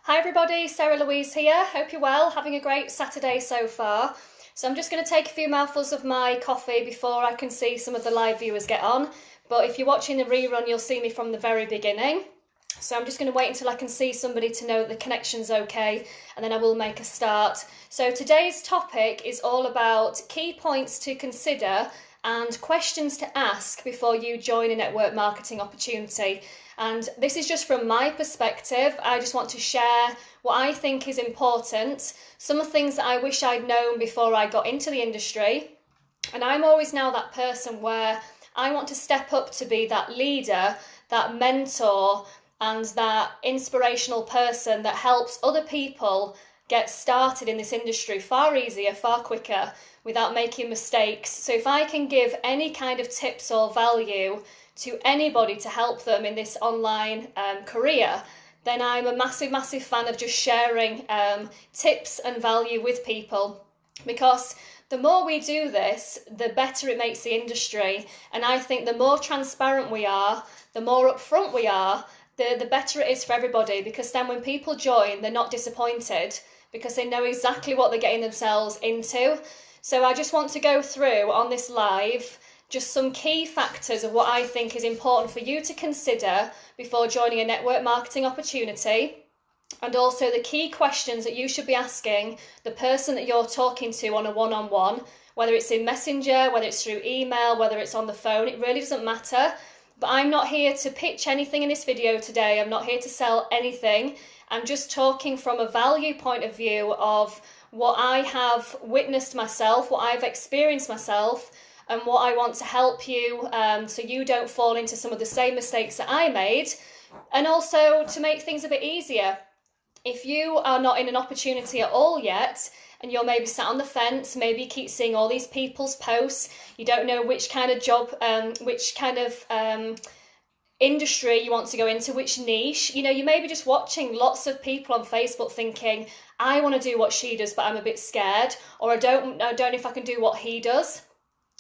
Hi everybody, Sarah Louise here. Hope you're well, having a great Saturday so far. So I'm just going to take a few mouthfuls of my coffee before I can see some of the live viewers get on. But if you're watching the rerun, you'll see me from the very beginning. So I'm just going to wait until I can see somebody to know that the connection's okay, and then I will make a start. So today's topic is all about key points to consider and questions to ask before you join a network marketing opportunity. And this is just from my perspective. I just want to share what I think is important, some of the things that I wish I'd known before I got into the industry. And I'm always now that person where I want to step up to be that leader, that mentor, and that inspirational person that helps other people get started in this industry far easier, far quicker, without making mistakes. So if I can give any kind of tips or value to anybody to help them in this online career, then I'm a massive fan of just sharing tips and value with people, because the more we do this, the better it makes the industry. And I think the more transparent we are, the more upfront we are, the better it is for everybody, because then when people join, they're not disappointed because they know exactly what they're getting themselves into. So I just want to go through on this live just some key factors of what I think is important for you to consider before joining a network marketing opportunity, and also the key questions that you should be asking the person that you're talking to on a one-on-one, whether it's in Messenger, whether it's through email, whether it's on the phone. It really doesn't matter. But I'm not here to pitch anything in this video today. I'm not here to sell anything. I'm just talking from a value point of view of what I have witnessed myself, what I've experienced myself, and what I want to help you so you don't fall into some of the same mistakes that I made, and also to make things a bit easier. If you are not in an opportunity at all yet, and you're maybe sat on the fence, maybe you keep seeing all these people's posts, you don't know which kind of job, which kind of industry you want to go into, which niche, you may be just watching lots of people on Facebook thinking, I want to do what she does, but I'm a bit scared, or I don't know if I can do what he does.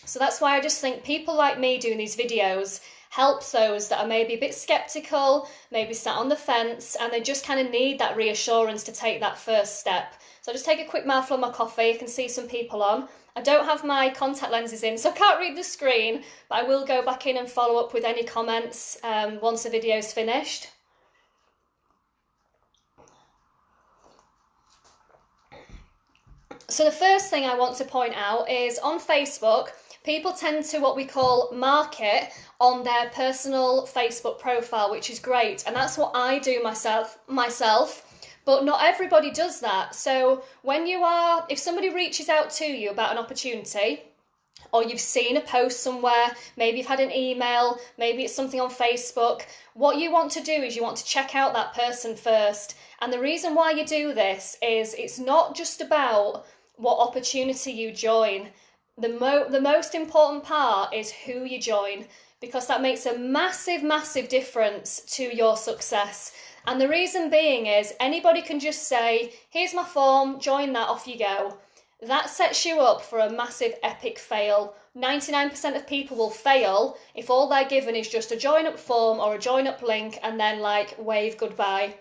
So that's why I just think people like me doing these videos helps those that are maybe a bit skeptical, maybe sat on the fence, and they just kind of need that reassurance to take that first step. So I'll just take a quick mouthful of my coffee. I can see some people on. I don't have my contact lenses in, so I can't read the screen, but I will go back in and follow up with any comments once the video's finished. So the first thing I want to point out is on Facebook, people tend to what we call market on their personal Facebook profile, which is great. And that's what I do myself, but not everybody does that. So if somebody reaches out to you about an opportunity, or you've seen a post somewhere, maybe you've had an email, maybe it's something on Facebook, what you want to do is you want to check out that person first. And the reason why you do this is it's not just about what opportunity you join. The most important part is who you join, because that makes a massive difference to your success. And the reason being is anybody can just say, here's my form, join that, off you go. That sets you up for a massive epic fail. 99% of people will fail if all they're given is just a join up form or a join up link and then wave goodbye.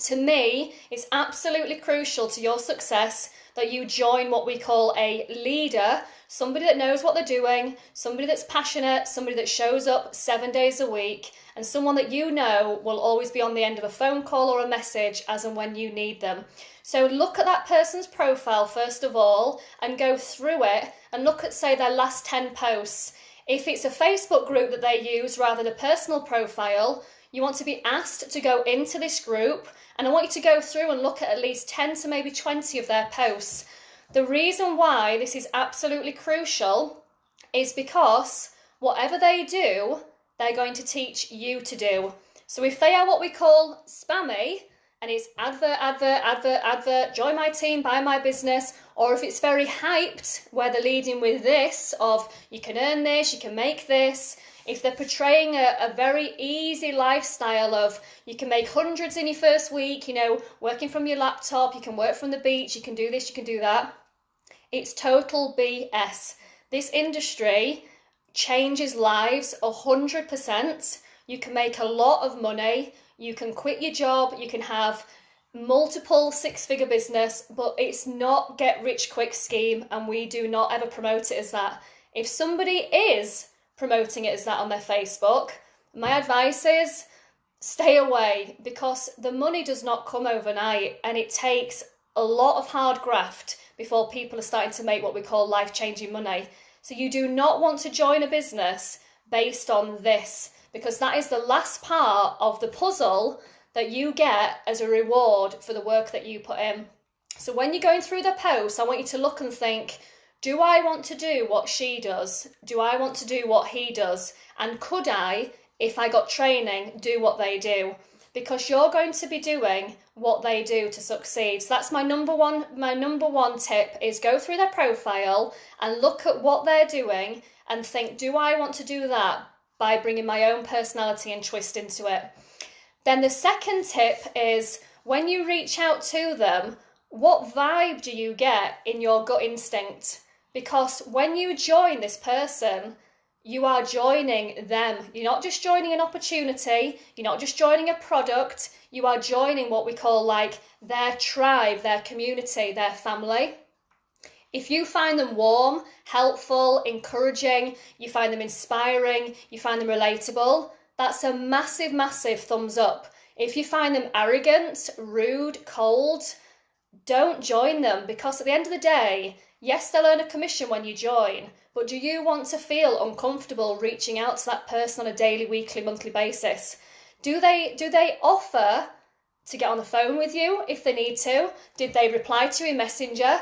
To me, it's absolutely crucial to your success that you join what we call a leader, somebody that knows what they're doing, somebody that's passionate, somebody that shows up 7 days a week, and someone that you know will always be on the end of a phone call or a message as and when you need them. So look at that person's profile first of all and go through it and look at, say, their last 10 posts. If it's a Facebook group that they use rather than a personal profile, you want to be asked to go into this group, and I want you to go through and look at least 10 to maybe 20 of their posts. The reason why this is absolutely crucial is because whatever they do, they're going to teach you to do. So if they are what we call spammy, and it's advert, join my team, buy my business, or if it's very hyped, where they're leading with this of you can earn this, you can make this, if they're portraying a very easy lifestyle of you can make hundreds in your first week, working from your laptop, you can work from the beach, you can do this, you can do that, it's total BS. This industry changes lives 100%. You can make a lot of money, you can quit your job, you can have multiple six-figure business, but it's not get rich quick scheme, and we do not ever promote it as that. If somebody is promoting it as that on their Facebook, my advice is stay away, because the money does not come overnight, and it takes a lot of hard graft before people are starting to make what we call life-changing money. So you do not want to join a business based on this, because that is the last part of the puzzle that you get as a reward for the work that you put in. So when you're going through the posts, I want you to look and think, do I want to do what she does? Do I want to do what he does? And could I, if I got training, do what they do? Because you're going to be doing what they do to succeed. So that's my number one tip, is go through their profile and look at what they're doing and think, do I want to do that, by bringing my own personality and twist into it? Then the second tip is, when you reach out to them, what vibe do you get in your gut instinct? Because when you join this person, you are joining them. You're not just joining an opportunity, you're not just joining a product, you are joining what we call like their tribe, their community, their family. If you find them warm, helpful, encouraging, you find them inspiring, you find them relatable, that's a massive, massive thumbs up. If you find them arrogant, rude, cold, don't join them, because at the end of the day, yes, they'll earn a commission when you join, but do you want to feel uncomfortable reaching out to that person on a daily, weekly, monthly basis? Do they offer to get on the phone with you if they need to? Did they reply to you in Messenger?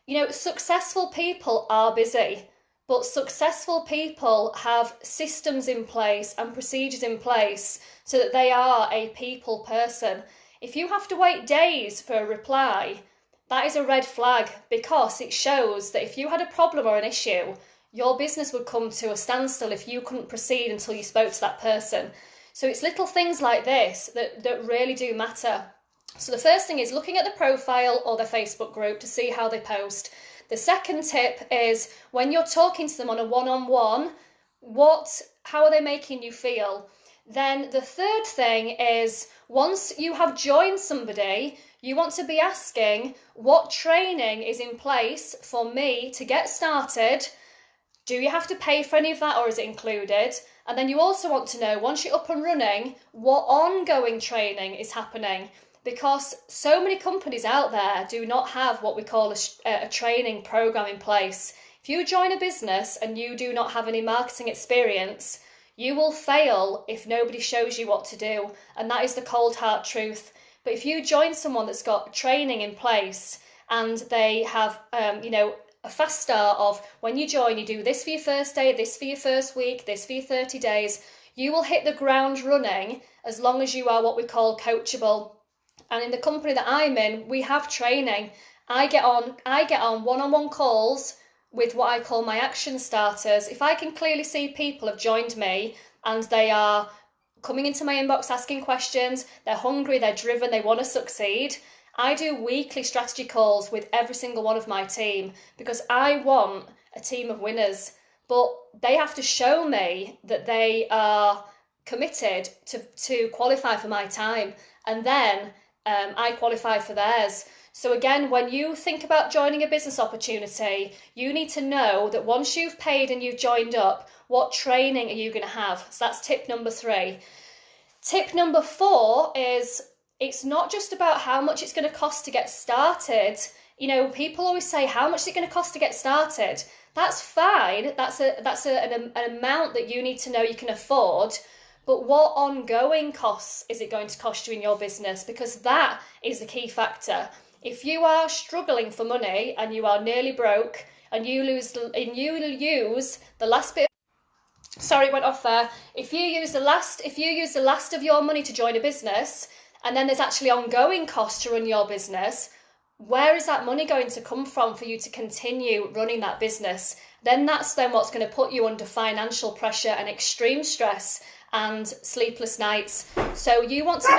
You know, successful people are busy, but successful people have systems in place and procedures in place so that they are a people person. If you have to wait days for a reply, that is a red flag, because it shows that if you had a problem or an issue, your business would come to a standstill if you couldn't proceed until you spoke to that person. So it's little things like this that really do matter. So the first thing is looking at the profile or their Facebook group to see how they post. The second tip is, when you're talking to them on a one-on-one, how are they making you feel? Then the third thing is, once you have joined somebody, you want to be asking, what training is in place for me to get started? Do you have to pay for any of that, or is it included? And then you also want to know, once you're up and running, what ongoing training is happening? Because so many companies out there do not have what we call a training program in place. If you join a business and you do not have any marketing experience, you will fail if nobody shows you what to do. And that is the cold hard truth. But if you join someone that's got training in place, and they have, a fast start of, when you join, you do this for your first day, this for your first week, this for your 30 days, you will hit the ground running as long as you are what we call coachable. And in the company that I'm in, we have training. I get on one-on-one calls with what I call my action starters. If I can clearly see people have joined me and they are coming into my inbox asking questions, they're hungry, they're driven, they want to succeed, I do weekly strategy calls with every single one of my team, because I want a team of winners. But they have to show me that they are committed to qualify for my time, and then I qualify for theirs. So again, when you think about joining a business opportunity, you need to know that once you've paid and you've joined up, what training are you going to have? So that's tip number 3. Tip number 4 is, it's not just about how much it's going to cost to get started. You know, people always say, how much is it going to cost to get started? That's fine. That's an amount that you need to know you can afford. But what ongoing costs is it going to cost you in your business? Because that is the key factor. If you are struggling for money and you are nearly broke, and you use the last bit, sorry, it went off there. If you use the last of your money to join a business, and then there's actually ongoing costs to run your business, where is that money going to come from for you to continue running that business? Then that's what's going to put you under financial pressure and extreme stress and sleepless nights. So you want to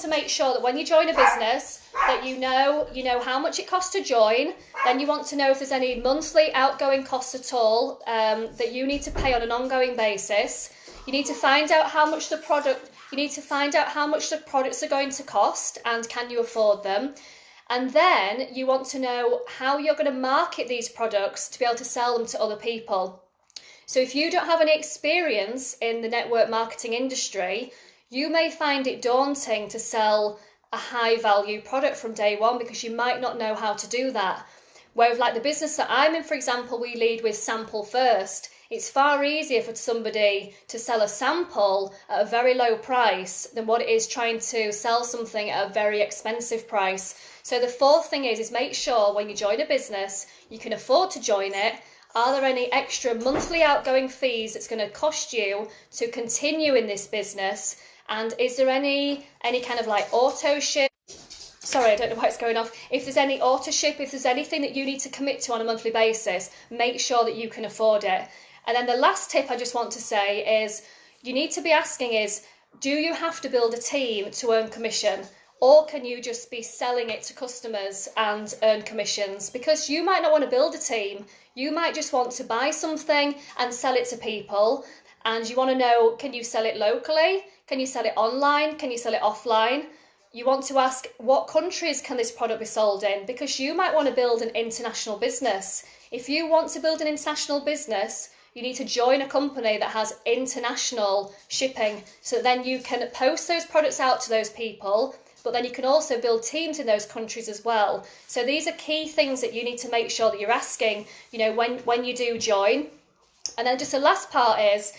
make sure that when you join a business, that you know how much it costs to join. Then you want to know if there's any monthly outgoing costs at all that you need to pay on an ongoing basis. You need to find out how much the product, you need to find out how much the products are going to cost and can you afford them. And then you want to know how you're going to market these products to be able to sell them to other people. So if you don't have any experience in the network marketing industry, you may find it daunting to sell a high value product from day one because you might not know how to do that. Whereas like the business that I'm in, for example, we lead with sample first. It's far easier for somebody to sell a sample at a very low price than what it is trying to sell something at a very expensive price. So the fourth thing is make sure when you join a business, you can afford to join it. Are there any extra monthly outgoing fees that's going to cost you to continue in this business? And is there any kind of like auto ship? Sorry, I don't know why it's going off. If there's any auto ship, if there's anything that you need to commit to on a monthly basis, make sure that you can afford it. And then the last tip I just want to say is you need to be asking is, do you have to build a team to earn commission? Or can you just be selling it to customers and earn commissions? Because you might not want to build a team. You might just want to buy something and sell it to people. And you want to know, can you sell it locally? Can you sell it online? Can you sell it offline? You want to ask, what countries can this product be sold in? Because you might want to build an international business. If you want to build an international business, you need to join a company that has international shipping. So then you can post those products out to those people, but then you can also build teams in those countries as well. So these are key things that you need to make sure that you're asking, when you do join. And then just the last part is,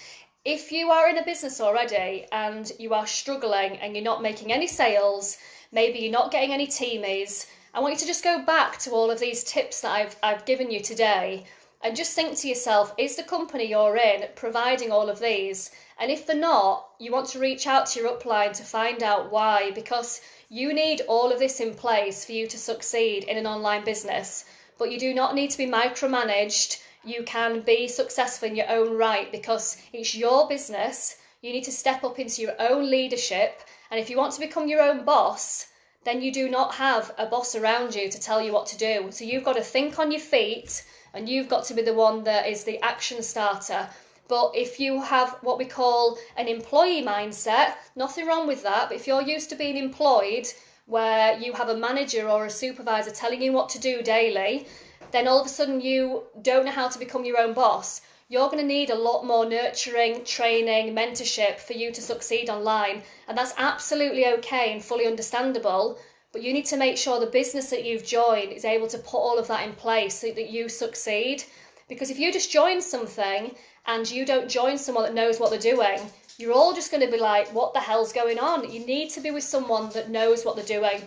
if you are in a business already and you are struggling and you're not making any sales, maybe you're not getting any teamies, I want you to just go back to all of these tips that I've given you today and just think to yourself, is the company you're in providing all of these? And if they're not, you want to reach out to your upline to find out why, because you need all of this in place for you to succeed in an online business. But you do not need to be micromanaged. You can be successful in your own right because it's your business. You need to step up into your own leadership. And if you want to become your own boss, then you do not have a boss around you to tell you what to do. So you've got to think on your feet and you've got to be the one that is the action starter. But if you have what we call an employee mindset, nothing wrong with that. But if you're used to being employed, where you have a manager or a supervisor telling you what to do daily, then all of a sudden you don't know how to become your own boss. You're going to need a lot more nurturing, training, mentorship for you to succeed online. And that's absolutely okay and fully understandable. But you need to make sure the business that you've joined is able to put all of that in place so that you succeed. Because if you just join something and you don't join someone that knows what they're doing, you're all just going to be like, what the hell's going on? You need to be with someone that knows what they're doing.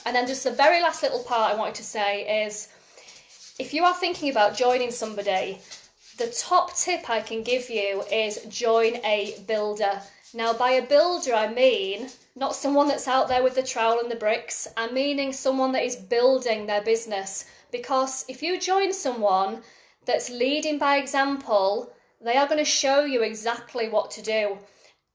And then just the very last little part I wanted to say is, if you are thinking about joining somebody, the top tip I can give you is join a builder. Now, by a builder, I mean not someone that's out there with the trowel and the bricks. I'm meaning someone that is building their business. Because if you join someone that's leading by example, they are going to show you exactly what to do.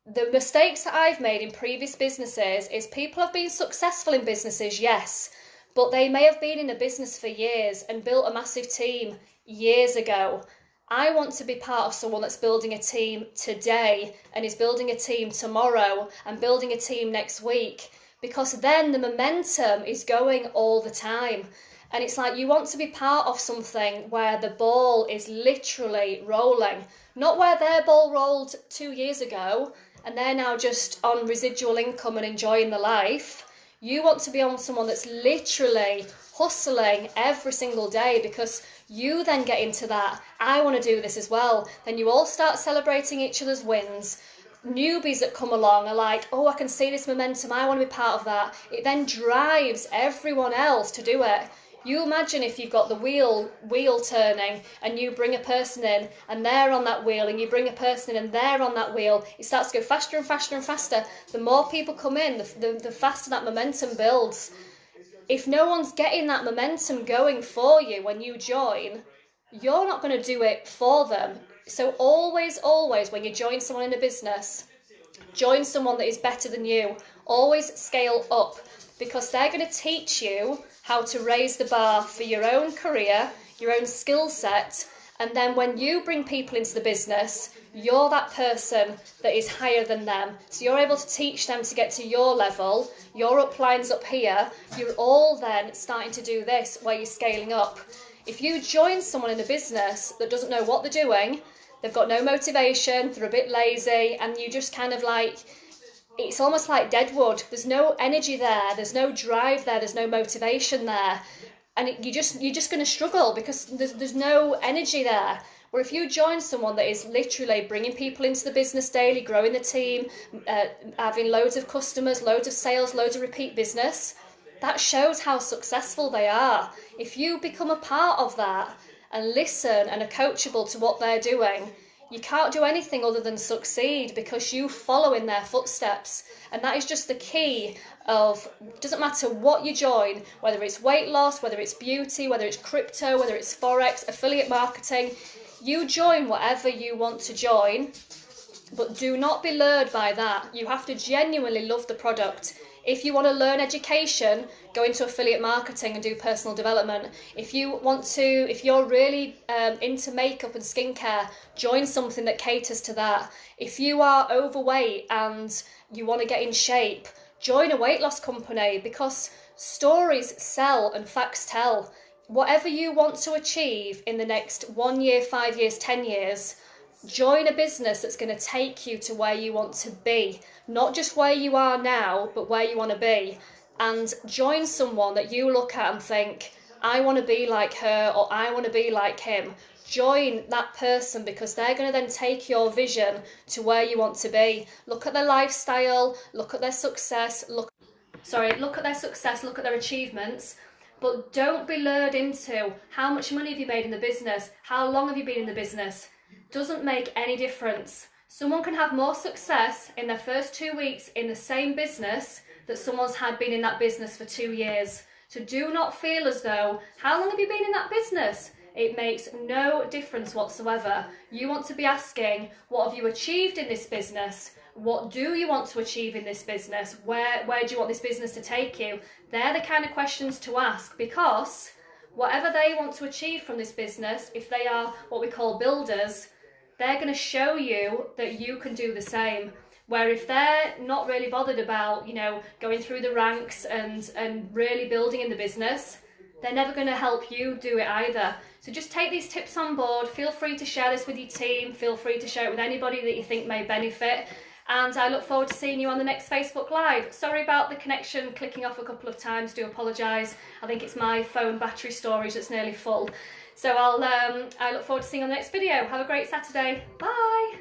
The mistakes that I've made in previous businesses is people have been successful in businesses, yes, but they may have been in a business for years and built a massive team years ago. I want to be part of someone that's building a team today and is building a team tomorrow and building a team next week, because then the momentum is going all the time. And it's like you want to be part of something where the ball is literally rolling, not where their ball rolled 2 years ago and they're now just on residual income and enjoying the life. You want to be on someone that's literally hustling every single day, because you then get into that, I want to do this as well. Then you all start celebrating each other's wins. Newbies that come along are like, oh, I can see this momentum, I want to be part of that. It then drives everyone else to do it. You imagine if you've got the wheel turning and you bring a person in and they're on that wheel, and you bring a person in and they're on that wheel, it starts to go faster and faster and faster. The more people come in, the faster that momentum builds. If no one's getting that momentum going for you when you join, you're not going to do it for them. So always, when you join someone in a business, join someone that is better than you. Always scale up, because they're going to teach you how to raise the bar for your own career, your own skill set, And then when you bring people into the business, you're that person that is higher than them. So you're able to teach them to get to your level. Your upline's up here. You're all then starting to do this where you're scaling up. If you join someone in a business that doesn't know what they're doing, they've got no motivation, they're a bit lazy, and you just kind of like, it's almost like deadwood. There's no energy there, there's no drive there, there's no motivation there. And you're just going to struggle because there's no energy there. Where if you join someone that is literally bringing people into the business daily, growing the team, having loads of customers, loads of sales, loads of repeat business, that shows how successful they are. If you become a part of that and listen and are coachable to what they're doing, you can't do anything other than succeed because you follow in their footsteps. And that is just the key of, doesn't matter what you join, whether it's weight loss, whether it's beauty, whether it's crypto, whether it's Forex, affiliate marketing, you join whatever you want to join, but do not be lured by that. You have to genuinely love the product. If you want to learn education, go into affiliate marketing and do personal development. If you're really into makeup and skincare, join something that caters to that. If you are overweight and you want to get in shape, join a weight loss company, because stories sell and facts tell. Whatever you want to achieve in the next 1 year, 5 years, 10 years, join a business that's going to take you to where you want to be. Not just where you are now, but where you want to be. And join someone that you look at and think, I want to be like her, or I want to be like him. Join that person, because they're going to then take your vision to where you want to be. Look at their lifestyle, look at their success, look at their achievements. But don't be lured into how much money have you made in the business, how long have you been in the business. Doesn't make any difference. Someone can have more success in their first 2 weeks in the same business that someone's had been in that business for 2 years. So do not feel as though, how long have you been in that business? It makes no difference whatsoever. You want to be asking, what have you achieved in this business? What do you want to achieve in this business? Where do you want this business to take you? They're the kind of questions to ask, because whatever they want to achieve from this business, if they are what we call builders, they're going to show you that you can do the same. Where if they're not really bothered about, going through the ranks and really building in the business, they're never going to help you do it either. So just take these tips on board. Feel free to share this with your team. Feel free to share it with anybody that you think may benefit. And I look forward to seeing you on the next Facebook Live. Sorry about the connection clicking off a couple of times. Do apologise. I think it's my phone battery storage that's nearly full. So I look forward to seeing you on the next video. Have a great Saturday. Bye.